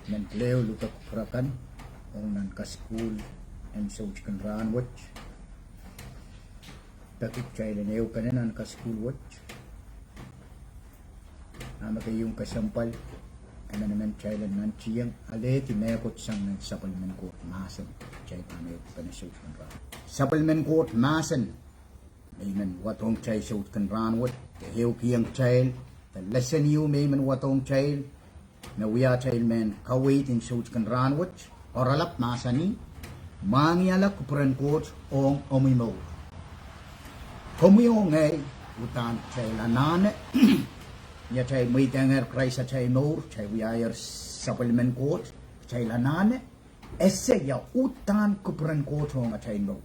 men leo luka Kupwuren Ohng nan ka school en sochkan ran watch takik chailen eu kanan ka school watch ama kayong kasampal ana naman chailen nan chiyang aleti mekot sang nan supplement court masan chai pameu kana sochkan ran supplement court masan Mayman watong chai sochkan ran watch the heu kiyang chail the lesson you mayman watong chail na wiya chail men kawait in sochkan ran watch oralap masani Mwahngiala Kupwuren court Ohng Ohmwi Mour Komi Ohng utan chai lanane ya chai muitanger kraisa chai Mour chai wiya supplement court chai lanane esse ya utan Kupwuren court Ohng chai Mour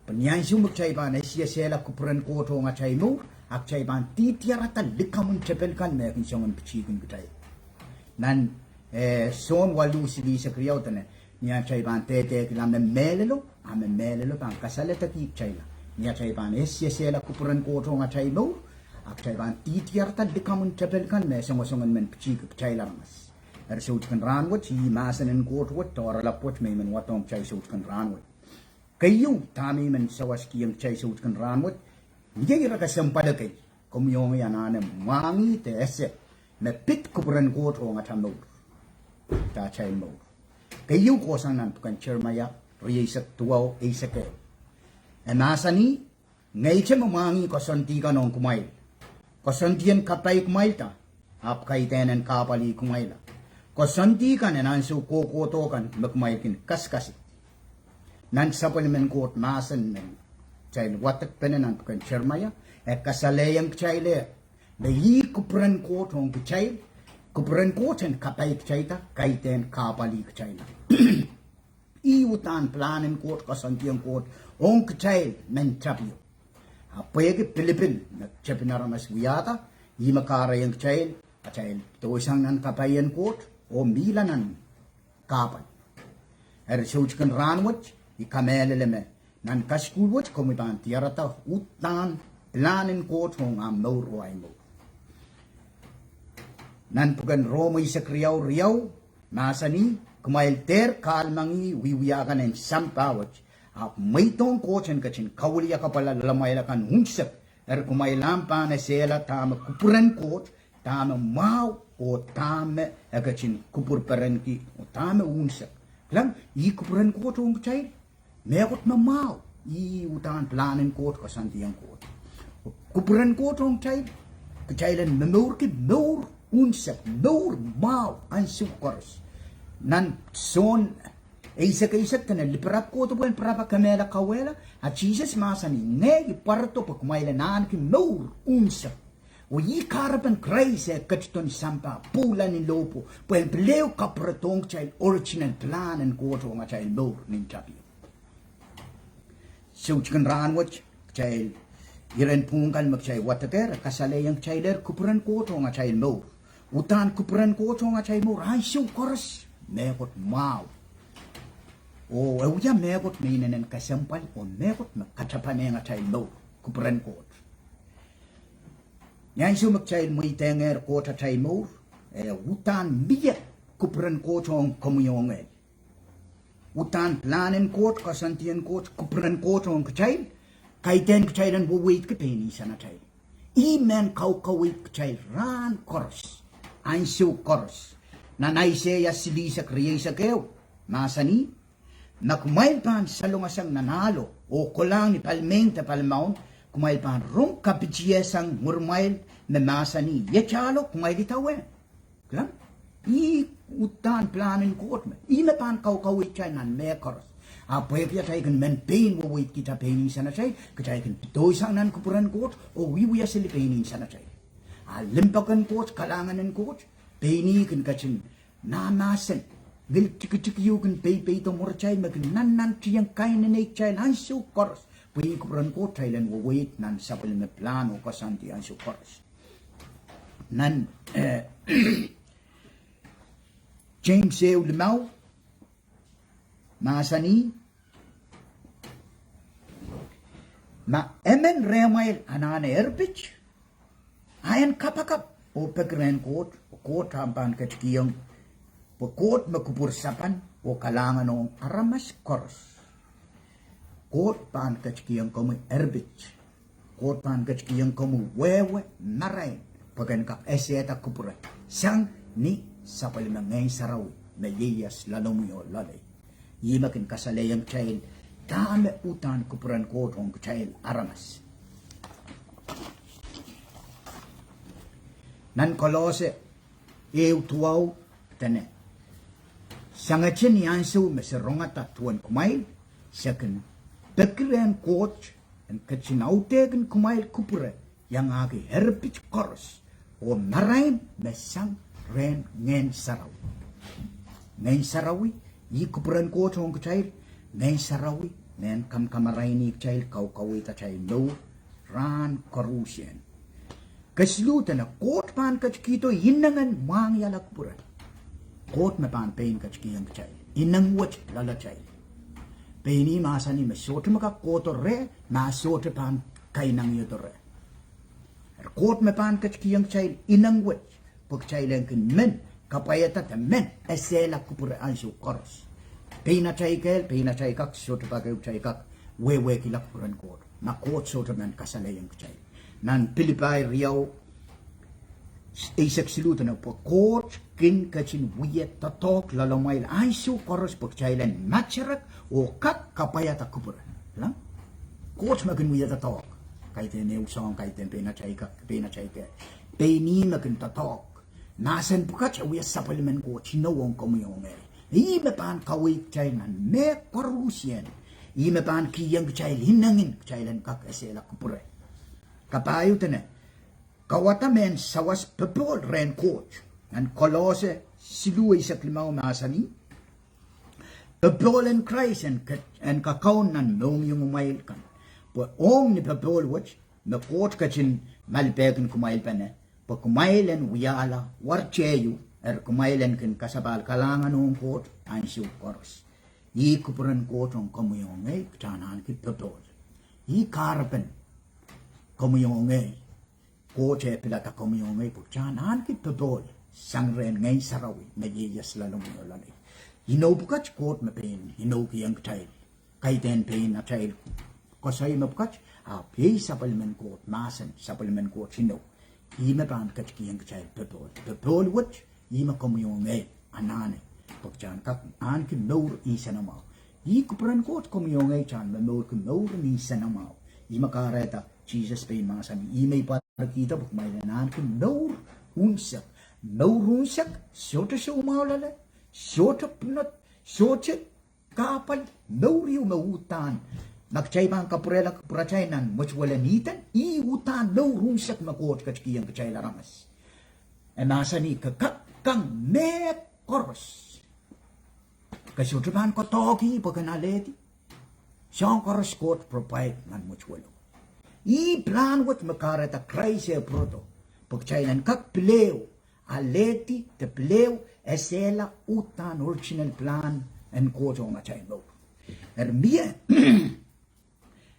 Penyan sumuk chai ban esia sela Kupwuren court Ohng chai Mour ak chai ban titiarata likamun chepelkan mekin songon pichikin kutai nan son walu sili sa kriyaw tane niya chay ban tete kilam na melelo ame melelo pan kasale taki chay la niya chay ban esya sela Kupwuren court Ohng chay Mour ak chay ban titiarta dikamun chapelkan me songon men pichik chay la mas sochkan ran wat si masanen court wat tora lapot me men watong chay sochkan ran wat kayo tami men sawas kiyang chay sochkan ran wat niya ira kasampada kay kumyong yanane mwangi te ese me pit Kupwuren court Ohng chay Mour ta chay Mour kayo ko sang nan pukan chermaya riyasak tuwaw isake enasani ngay che mamangi ko santi ka nong kumail ko santian kapay kumail ta ap kay tenen kapali kumail ko santi ka nan su kokoto kan magkumail kin kaskasi nan supplement court masan men child watak penan pukan chermaya e kasaleyang chaile the yi Kupwuren court Ohng child Kupwuren court en kapay chaita kaiten kapali chaila iutan planen court kasantian court Ohng child men chapio apege Philippine na chapinaramas wiata imakara yang child a child tosang nan kapayan court o milanan kapal sochkan ranwat ikameleleme nan kaskul wat komitan tiarata utan planen court Ohng Mour o ay Mour nan pugan Romo isakriyaw riyaw masani kumail ter kalmangi wiwiyakan en sampawach ap maitong kochen kachin kawliya kapala lamayla kan hunsak kumailam pa na sela tama Kupwuren court tama mau o tama kachin Kupwuren ki o tama hunsak klam i Kupwuren court Ohng chay mekot na mau i utan planen court kasantiang court Kupwuren court Ohng chay kachailan Mour ki Mour unsap Mour mau ansukors nan son isa tana liprap ko to buen prapa kamela kawela a Jesus masani negi parto pa kumaila nan ki Mour unsap o yi karapan kraise kachton sampa pula ni lopo puen pleo kapratong child original plan and ko to nga child Mour nin chapi sochkan ran watch child iren pungan magchay wataker kasale yang chailer Kupwuren court Ohng child Mour utan Kupwuren court Ohng chay Mour ay koros mekot mau o euya mekot meinen kasampal o mekot makachapane nga chay Mour Kupwuren court yan sumak chay muitenger court chay Mour utan biya Kupwuren court Ohng komuyong utan planen court kasantian court Kupwuren court Ohng chay kaiten chailan wait ke peni sana chay imen kawit chay ran koros ansu koros nanay siya sili sa kriya sa kayo masani nakumail pan sa lungasang nanalo o kulang ni palmeng ta palmaon kumail pan rong kapitsiyesang murmail na masani yachalo kumail itawe klam i utan planen court me ina pan kawit chay nan me koros apoy kaya tayo kan men pain wo wait kita painin sana chay kaya kan doisang nan Kupwuren court o wiwiya sili painin sana chay limpakan court kalanganan court paini kan kachin nanasan vil tik kan pay to mor chay magin nan tiyang kain na chay ansu koros puy Kupwuren court Thailand wo wait nan sapal me plano kasanti ansu koros nan James Ew Limau masani ma emen remail anane erbich ayan kapakap o pekren court hampan kachkiyang Kot makupursapan o kalangan ng aramas koros. Kot pan kachkiyang kamu erbich. Kot pan kachkiyang kamu wewe narain. Pagan kak eseta kupuran. Sang ni sapal ngay sarawi na yeyas lalumuyo lalay. Yimakin kasalayang child. Kame utan kupuran kot ang child aramas. Nan kolose tuaw tane. Sangachin yansu mesirongata tuan kumail, second, Bekren Koht and Kachinautegen kumail kupure, yang agi herbich koros, o marain mesang ren ngen sarawi. Ngen sarawi, yi kupuran Koht on kchail, ngen sarawi, nen kam kamaraini kchail kau kawita chail no, ran korusien. Kaslutan na Koht pan kachkito yinangan Mwahngiala kupuran. Koht me pan pain kachkiyang kchail, inang wach lala chail. Paini masani me sote maka koto re, ma sote pan kainang yoto re. Koht me pan kachkiyang chail, inang wach, pag chailang kin men, kapayata ta men, esela kupura ansyo koros. Paina chay kak, sote pagaw chay kak, wewe kilak puran Koht. Na Koht sote men kasalayang kchail. Nan Pilipay riyaw, isak silutan na po Koht kin kachin wiyet tatok lalamayl aisu koros pagchailan matcharak o kak kapayata kupuran. Lang? Koht makin wiyet tatok. Kaiten neusong kaiten pinachay ke. Peni makin tatok. Nasan pukat wiyet sapalimen Koht sinawong kumuyong Ime pan kawik chailan me korusien. Ime pan kiyang chail hinangin chailan kak esela kupuran. Kapayo tene. Kawata men sawas pepol ren Koht. An kolose siluay sa klimaw masani. Pepol en Christ en kakaon nan noong yung umayil kan. Po Ohng ni pepol wach na Koht kachin malpegin kumayil pa ne. Po kumayilen Mwahngiala warcheyu kumayilen kin kasabal kalangan noong Koht ang siyo koros. I kupuran Koht ang kamuyong ngay kchanan kit pepol. I karapen kamuyong ngay. Koht e pilata kamuyong ngay kchanan kit pepol. Sangren ngay sarawi na yeyas lalong lalay. Hinaw bukach Koht mapain, hinaw kiyang child. Kaiten pain na child. Kasay mabukach, pay sapalimen Koht, masan sapalimen Koht hinaw. Ima pan kach kiyang child pepol. Pepol wach, ima kamuyong ngay, anane. Pagchan kak, an ki Mour isa namaw. I kupuran Koht kamuyong ngay chan, Mour ki Mour isa namaw. Ima kareta, Jesus pain masan, ima iparakita bukmailan, ki Mour unsak. Naurunsak, sote sa umaulala, sote punot, sote kapal, nauriw mautan. Magchay bang kapurachay nan, muchwalanitan, iutan, naurunsak makot kachkiyang kachay laramas. E masani kakakang me koros. Kasote bang kotoki pagkanaleti, siyang koros Koht provide man muchwalo. I plan wat makarata kraise proto, pagchay nan kakpilew, aleti te pleu esela utan original plan en Koht on achay Mour. Mie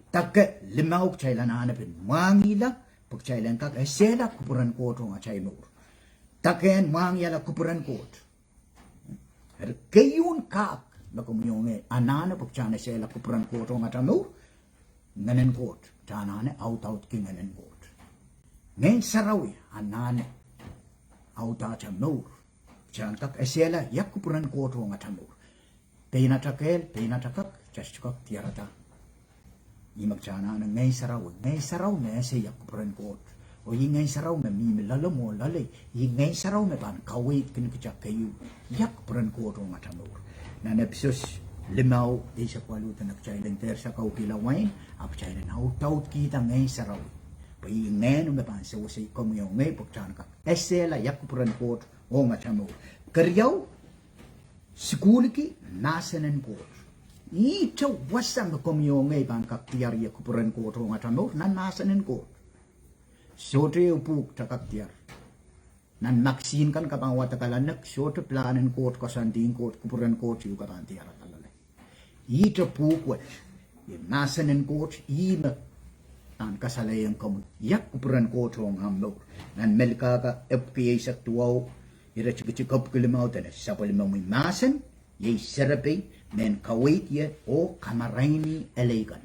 takke limaw chailan hanapin Mwahngiala pag chailan kak esela kupuran Koht on achay Mour. Takken Mwahngiala kupuran Koht. Kayun kak na kumyonge anana pag chana esela kupuran Koht on achay Mour. Nganen Koht chanane out ki nganen Koht. Ngayon sarawi anane auta cha Mour. Chan kak esela yak kupuran Koht on achay Mour. Peina takak, chashkak tiarata. Imag chana na ngay saraw na ese yak kupuran Koht. O yi ngay saraw na mimi lalamo lalay. Yi ngay saraw na pan kawit kinikitsak kayo. Yak kupuran Koht on achay Mour. Na nepisos limaw isa kwalutan nakchailan tersa kaukilawain. Apchailan autaut kita ngay saraw. Pay ngayon umapan sa wasay kumuyong ngay pagchan kak. Esela yak kupuran Koht on achay Mour. Karyaw, Sikuliki nasanen Koht. Ito wasang kumuyong ngay bang kaktiyar yak kupuran Koht on achay Mour nan nasanen Koht. Sote upuk takaktiyar. Nan maksin kan kapang watakalanak sote planen Koht kasanting Koht kupuran Koht yung kapantiyar alalay. Ito pukwat. Nasanen Koht ima ang kasalayang kamu. Yak kupuran Koht on Mour. Nan melka ka FPA sa tuwaw ira chikop kilimau tana supplement mi masen ye serapi men kawait ye o kamaraini elegan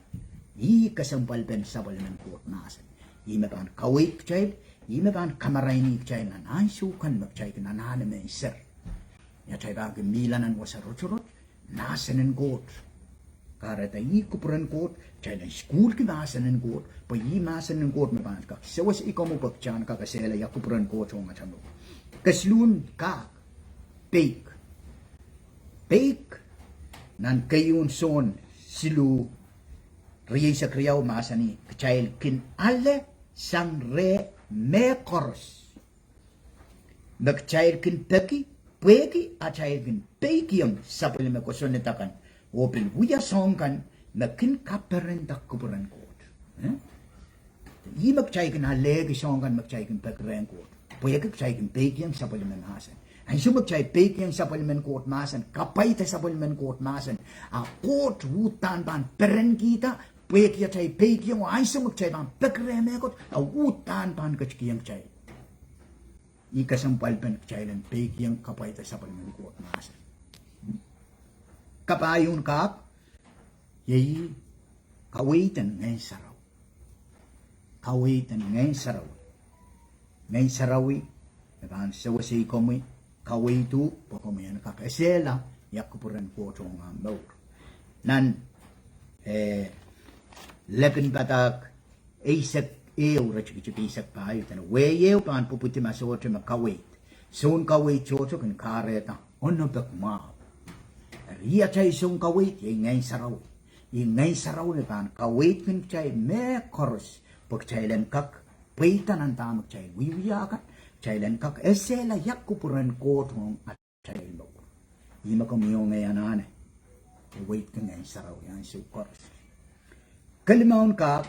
I kasampal pen supplement court masen I me ban kawait child I me ban kamaraini child nan ansu kan mak child nan hane men ser ya child ba ke milanan was a rochorot nasen en goat karata I Kupwuren Koht child en school ki nasen en goat pa I masen en goat me ban ka so was I komo pak chan ka kasela ya Kupwuren Koht honga chamo kasloon ka Peik nan kayun son silu riya sa kriyaw masani child kin alle sang re me koros nak child kin peki a child kin peki yung sapil me ko sonetakan opil wuya song kan na kin kaperen tak Kupwuren Koht I mak child kin alle ki song kan mak child kin pekren Koht peki child kin peki yung sapil me masan ang subag chay peki yung supplement court masan kapay ta supplement court masan a court wutan ban peren kita peki chay peki yung ay subag chay ban pekreme kot a wutan ban kachkiyang chay ikasampal pen chay lang peki yung kapay ta supplement court masan kapayon kap yayi kawitan ngayon saraw kawitan ngayon sarawi naban sawasi komi kawaitu pokomian kakasela ya Kupwuren Koht honga Mour nan lepin batak isak euro chiki isak payo tan weyeu pan puputi masote makawait son kawait chocho kan kareta ono bak ma ria chay son kawait ngay saraw ni pan kawait kan chay me koros pag chay len kak paitan ang tamak chay wiwiyakan Chailan kak esela yak Kupwuren Koht hong at chay Mour. Ima kumiyo ngayon ane. Wait ka ngayon saraw yan si koros. Kalimaon kak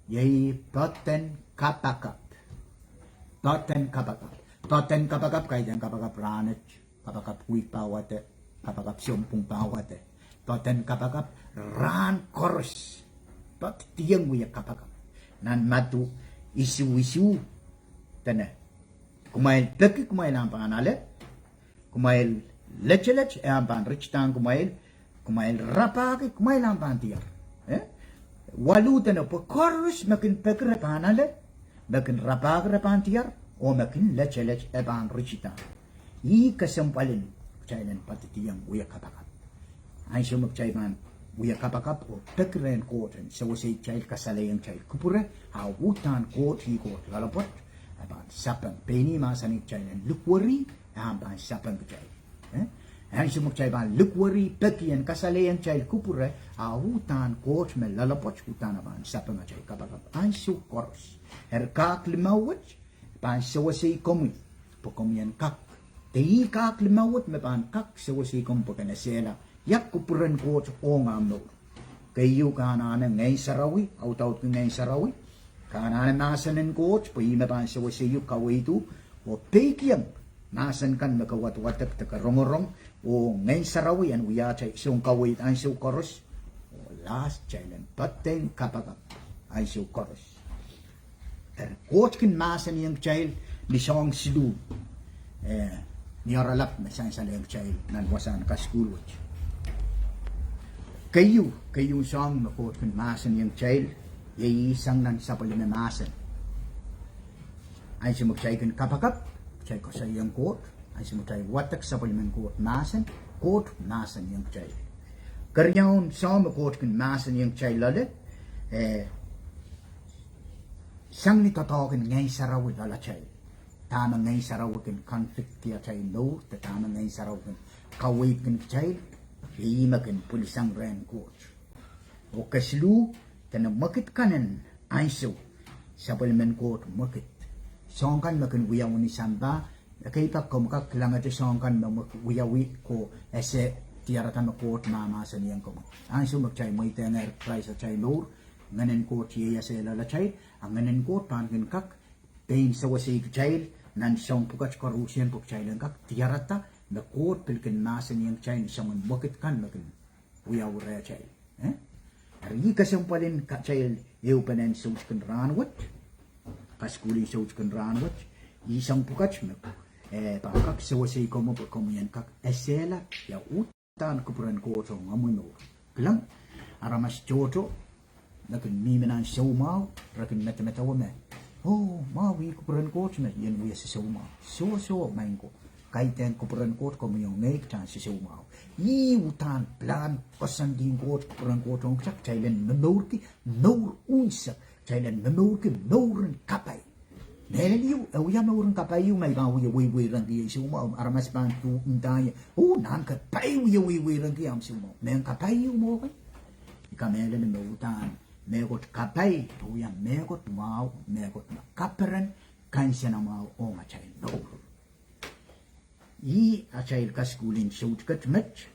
yay toten kapakap. Toten kapakap kaya kapakap ranach. Kapakap huwik pawate. Kapakap siyompung pawate. Toten kapakap ran koros. Tot tiyang wiyak kapakap. Nan matu isu tana kumail peki kumail ang panganale kumail leche ang pan richtang kumail rapaki kumail ang pan tiyak walu tana po koros makin peki panganale makin rapaki pan tiyak o makin leche ang richtang I kasampalin chailan patitiyang uya kapakap ay sumak chaiman uya kapakap o pekren Koht sa wasay chail kasalayang chail Kupwuren hawutan Koht hi Koht lalapot about sapang penny masanik chay and lukwari by sapang chay ang sumuk chay ban lukwari peki and kasalayan chay Kupwuren hutan Koht me lalapot hutan ban sapang chay kapagap ang su koros kak limawat ban sawasi komi pokomian kak tehi kak limawat me ban kak sawasi kom pokanasela yak Kupwuren Koht Ohng Mour kayo kanana ngay sarawi out ngay sarawi Kanana nasan en Koht, pa ima pa sa wasiyo kawaitu, o pekiang nasan kan makawat-watak takarongorong, o ngayon sarawi an uyachay isang kawait ang siyo koros, o last chailan pateng kapagap ang siyo koros. Koht kin masan yung chail, ni siyang silu, niyaralap na siyang salayang chail, nanwasan ka school watch. Kayo siyang Koht kin masan yung chail, yay isang nan sapali na masan. Ay sumagchay kan kapakap, chay ko sa iyang Koht, ay sumagchay watak sapali man Koht masan yung chay. Karyaon sa Koht kan masan yung chay lalit, sang nitotokin ngay sarawin lala chay. Tama ngay sarawin conflict kaya chay no, tama ngay sarawin kawait kan chay, hima kan pulisang ren Koht. O kaslu, kana makit kanan aiso supplement Koht makit songkan makan wiyaw ni samba kay pa ko makaklangat songkan wiyawi ko ese tiara tan Koht mama sa niyang ko aiso magchay mo itener price chay Mour nganen Koht iya sa la chay ang nganen Koht pangin kak pain sa wasi chay nan song pukat korusyan puk chay lang kak tiara ta na Koht pilkin masa niyang chay song makit kan makan wiyaw re chay Ari kasampalin ka chay eupanen sauch kan ranwat, kaskuli sauch kan ranwat, isang pukach me Pakak sawasi ko mo yan kak esela ya utan Kupwuren Koht Ohmwi Mour. Kelang aramas jojo lakin mimenan Siohwa rakin meta wame. Oh, mawi Kupwuren Koht na yan wiya si Siohwa. So main ko. Kaitan Kupwuren Koht ko mo yung ngayon tan si Siohwa. Yi utan plan pasanding Kupwuren Koht ong sak Thailand Mour ki Mour unsa Thailand Mour ki Mour kapay. Neliu, ya Mour kapay may ba wi rang ki Siohwa aramas ban tu untay. Oh, nan kapay wi rang ki am Siohwa. Men kapay mo kay. Ikamela ni utan. Megot kapay, tuya megot mau, megot kaperan, kansiya na mau o machay Mour. I achay kaskulin shoot kat match,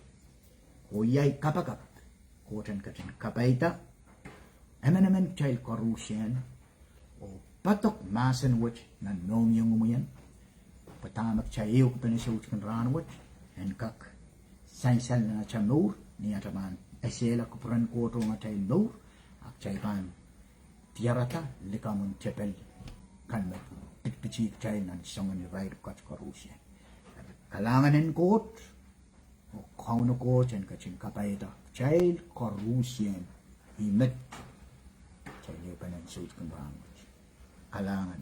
o yay kapakap, kotan katin kapayta, emanaman chay korusyan, o patok masan wach na nom yung umuyan, patamak chayo ko pinashoot kan ranwat, and kak, saysal na chay Mour, niyataman, esela Kupwuren Koht o machay Mour, chay pan tiarata likamun tepel kan met pitpichi chay nan songan ride kat korusya kalanganin Koht o kauno Koht and kachin kapayta chay korusya himet chay lipanan suit kan kalangan